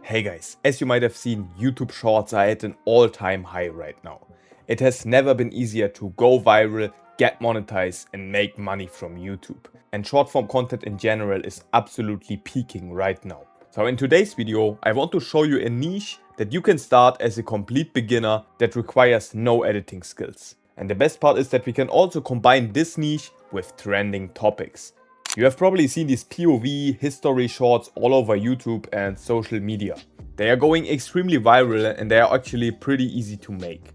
Hey guys, as you might have seen, YouTube Shorts are at an all-time high right now. It has never been easier to go viral, get monetized and make money from YouTube. And short form content in general is absolutely peaking right now. So in today's video, I want to show you a niche that you can start as a complete beginner that requires no editing skills. And the best part is that we can also combine this niche with trending topics. You have probably seen these POV history shorts all over YouTube and social media. They are going extremely viral and they are actually pretty easy to make.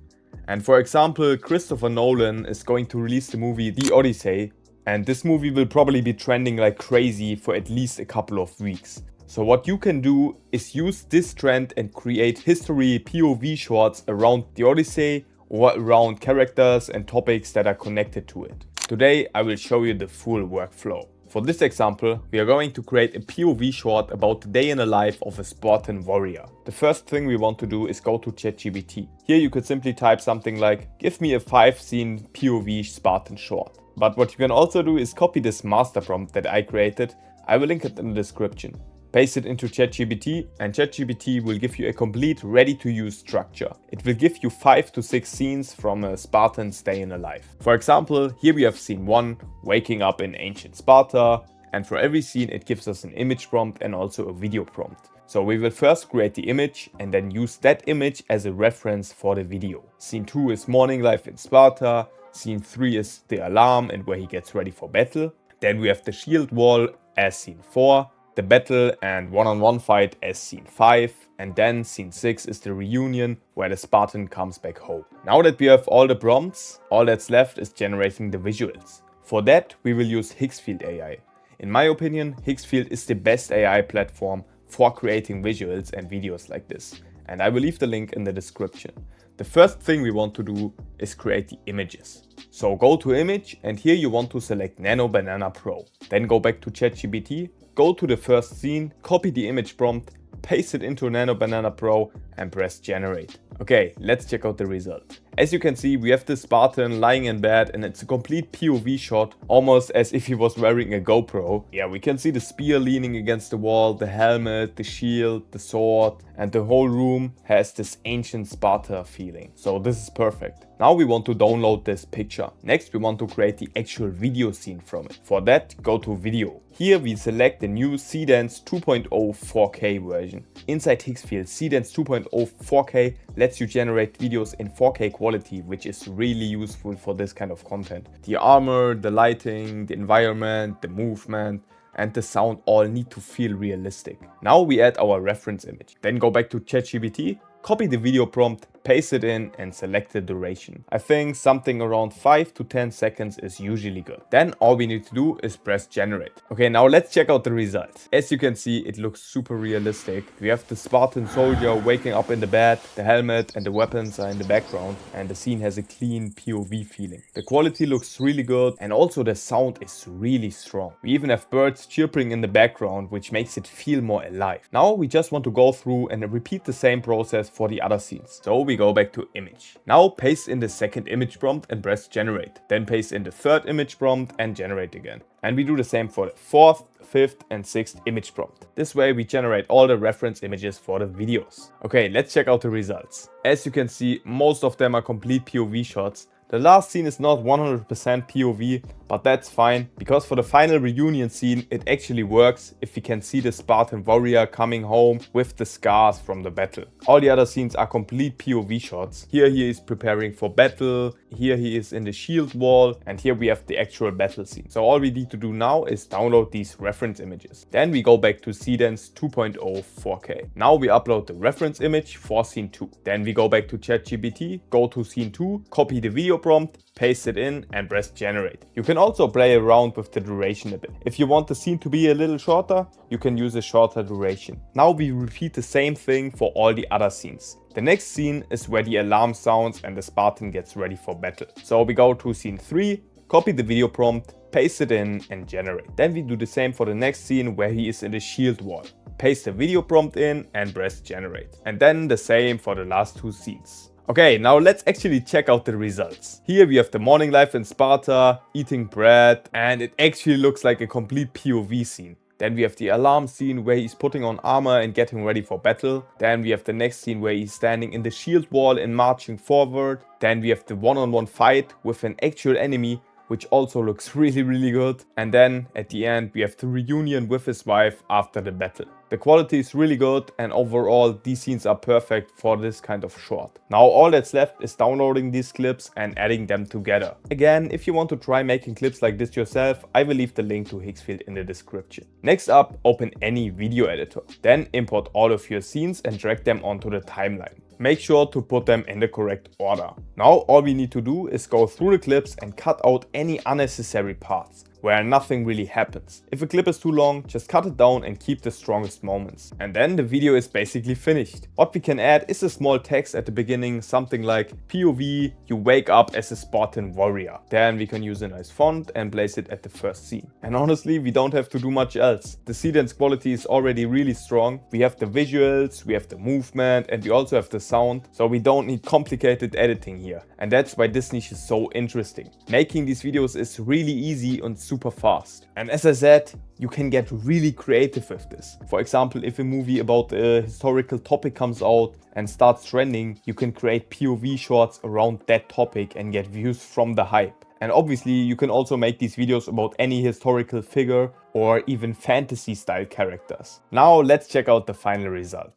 And for example, Christopher Nolan is going to release the movie The Odyssey, and this movie will probably be trending like crazy for at least a couple of weeks. So what you can do is use this trend and create history POV shorts around The Odyssey or around characters and topics that are connected to it. Today I will show you the full workflow. For this example, we are going to create a POV short about the day in the life of a Spartan warrior. The first thing we want to do is go to ChatGPT. Here you could simply type something like, give me a 5-scene POV Spartan short. But what you can also do is copy this master prompt that I created. I will link it in the description. Paste it into ChatGPT and ChatGPT will give you a complete ready-to-use structure. It will give you 5 to 6 scenes from a Spartan's day in the life. For example, here we have scene 1, waking up in ancient Sparta, and for every scene it gives us an image prompt and also a video prompt. So we will first create the image and then use that image as a reference for the video. Scene 2 is morning life in Sparta, scene 3 is the alarm and where he gets ready for battle. Then we have the shield wall as scene 4. The battle and one-on-one fight as scene 5, and then scene 6 is the reunion where the Spartan comes back home. Now that we have all the prompts, all that's left is generating the visuals. For that we will use Higgsfield AI. In my opinion, Higgsfield is the best AI platform for creating visuals and videos like this, and I will leave the link in the description. The first thing we want to do is create the images. So go to image and here you want to select Nano Banana Pro. Then go back to ChatGPT. Go to the first scene, copy the image prompt, paste it into Nano Banana Pro and press generate. Okay, let's check out the result. As you can see, we have this Spartan lying in bed and it's a complete POV shot, almost as if he was wearing a GoPro. Yeah, we can see the spear leaning against the wall, the helmet, the shield, the sword, and the whole room has this ancient Sparta feeling. So this is perfect. Now we want to download this picture. Next we want to create the actual video scene from it. For that, go to video. Here we select the new Seedance 2.0 4K version. Inside Higgsfield, Seedance 2.0 4K lets you generate videos in 4K quality, which is really useful for this kind of content. The armor, the lighting, the environment, the movement, and the sound all need to feel realistic. Now we add our reference image. Then go back to ChatGPT, copy the video prompt, paste it in and select the duration. I think something around 5 to 10 seconds is usually good. Then all we need to do is press generate. Okay, now let's check out the results. As you can see, it looks super realistic. We have the Spartan soldier waking up in the bed, the helmet and the weapons are in the background, and the scene has a clean POV feeling. The quality looks really good and also the sound is really strong. We even have birds chirping in the background, which makes it feel more alive. Now we just want to go through and repeat the same process for the other scenes. So we go back to image. Now paste in the second image prompt and press generate. Then paste in the third image prompt and generate again. And we do the same for the fourth, fifth and sixth image prompt. This way we generate all the reference images for the videos. Okay, let's check out the results. As you can see, most of them are complete POV shots. The last scene is not 100% POV, but that's fine, because for the final reunion scene it actually works if we can see the Spartan warrior coming home with the scars from the battle. All the other scenes are complete POV shots. Here he is preparing for battle, here he is in the shield wall, and here we have the actual battle scene. So all we need to do now is download these reference images. Then we go back to Seedance 2.0 4K. Now we upload the reference image for scene 2. Then we go back to ChatGPT, go to scene 2, copy the video prompt, paste it in and press generate. You can also play around with the duration a bit. If you want the scene to be a little shorter, you can use a shorter duration. Now we repeat the same thing for all the other scenes. The next scene is where the alarm sounds and the Spartan gets ready for battle. So we go to scene 3, copy the video prompt, paste it in and generate. Then we do the same for the next scene where he is in the shield wall. Paste the video prompt in and press generate. And then the same for the last 2 scenes. Okay, now let's actually check out the results. Here we have the morning life in Sparta, eating bread, and it actually looks like a complete POV scene. Then we have the alarm scene where he's putting on armor and getting ready for battle. Then we have the next scene where he's standing in the shield wall and marching forward. Then we have the one-on-one fight with an actual enemy, which also looks really good. And then at the end we have the reunion with his wife after the battle. The quality is really good, and overall these scenes are perfect for this kind of short. Now all that's left is downloading these clips and adding them together. Again, if you want to try making clips like this yourself, I will leave the link to Higgsfield in the description. Next up, open any video editor. Then import all of your scenes and drag them onto the timeline. Make sure to put them in the correct order. Now all we need to do is go through the clips and cut out any unnecessary parts where nothing really happens. If a clip is too long, just cut it down and keep the strongest moments. And then the video is basically finished. What we can add is a small text at the beginning, something like POV, you wake up as a Spartan warrior. Then we can use a nice font and place it at the first scene. And honestly, we don't have to do much else. The Seedance quality is already really strong. We have the visuals, we have the movement, and we also have the sound. So we don't need complicated editing here. And that's why this niche is so interesting. Making these videos is really easy and super fast. And as I said, you can get really creative with this. For example, if a movie about a historical topic comes out and starts trending, you can create POV shorts around that topic and get views from the hype. And obviously you can also make these videos about any historical figure or even fantasy style characters. Now let's check out the final result.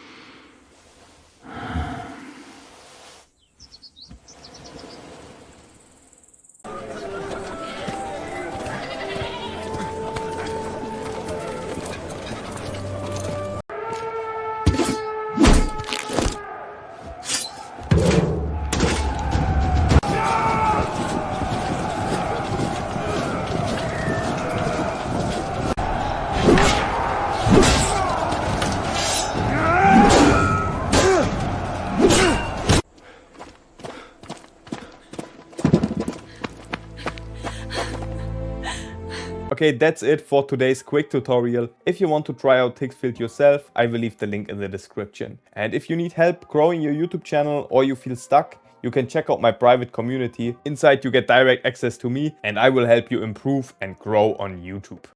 Okay, that's it for today's quick tutorial. If you want to try out Higgsfield yourself, I will leave the link in the description. And if you need help growing your YouTube channel or you feel stuck, you can check out my private community. Inside you get direct access to me and I will help you improve and grow on YouTube.